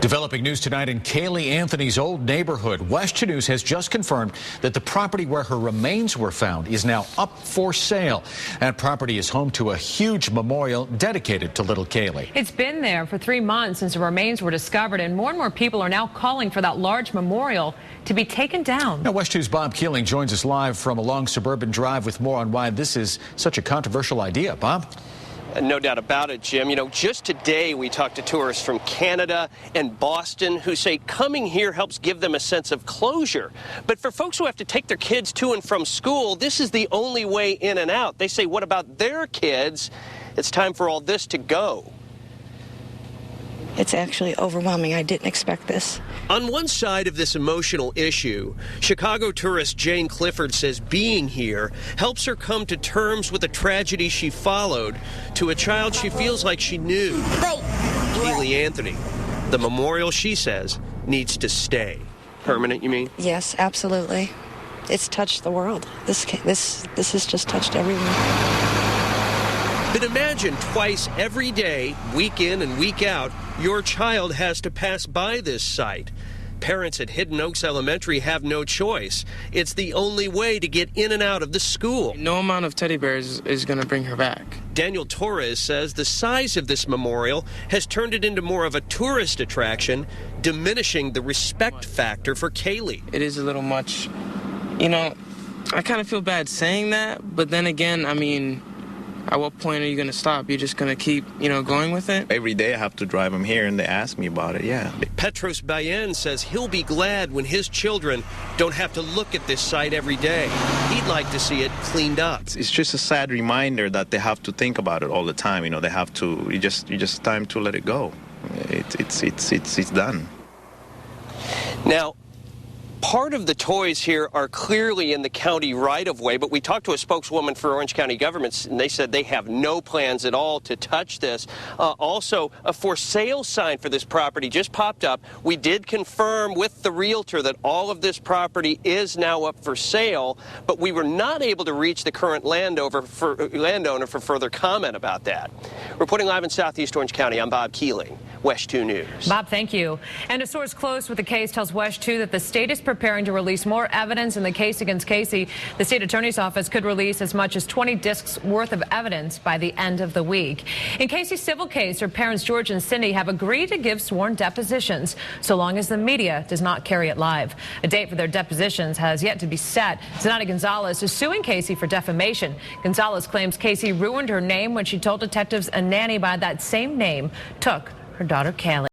Developing news tonight in Caylee Anthony's old neighborhood. WESH News has just confirmed that the property where her remains were found is now up for sale. That property is home to a huge memorial dedicated to little Caylee. It's been there for 3 months since the remains were discovered, and more people are now calling for that large memorial to be taken down. Now, WESH 2's Bob Keeling joins us live from a long suburban drive with more on why this is such a controversial idea. Bob? No doubt about it, Jim. You know, just today we talked to tourists from Canada and Boston who say coming here helps give them a sense of closure. But for folks who have to take their kids to and from school, this is the only way in and out. They say, what about their kids? It's time for all this to go. It's actually overwhelming. I didn't expect this. On one side of this emotional issue, Chicago tourist Jane Clifford says being here helps her come to terms with the tragedy she followed to a child she feels like she knew, Caylee Anthony. The memorial, she says, needs to stay. Permanent, you mean? Yes, absolutely. It's touched the world. This has just touched everyone. But imagine twice every day, week in and week out, your child has to pass by this site. Parents at Hidden Oaks Elementary have no choice. It's the only way to get in and out of the school. No amount of teddy bears is going to bring her back. Daniel Torres says the size of this memorial has turned it into more of a tourist attraction, diminishing the respect factor for Caylee. It is a little much. You know, I kind of feel bad saying that, but then again, I mean, at what point are you going to stop? You're just going to keep, going with it? Every day I have to drive them here, and they ask me about it, yeah. Petros Bayen says he'll be glad when his children don't have to look at this site every day. He'd like to see it cleaned up. It's just a sad reminder that they have to think about it all the time. They have to, you just time to let it go. It's done. Now, part of the toys here are clearly in the county right-of-way, but we talked to a spokeswoman for Orange County governments, and they said they have no plans at all to touch this. Also, a for-sale sign for this property just popped up. We did confirm with the realtor that all of this property is now up for sale, but we were not able to reach the current landowner for further comment about that. Reporting live in Southeast Orange County, I'm Bob Keeling, WESH 2 News. Bob, thank you. And a source close with the case tells WESH 2 that the state is preparing to release more evidence in the case against Casey. The state attorney's office could release as much as 20 discs worth of evidence by the end of the week. In Casey's civil case, her parents George and Cindy have agreed to give sworn depositions so long as the media does not carry it live. A date for their depositions has yet to be set. Zanata Gonzalez is suing Casey for defamation. Gonzalez claims Casey ruined her name when she told detectives a nanny by that same name took her daughter Caylee.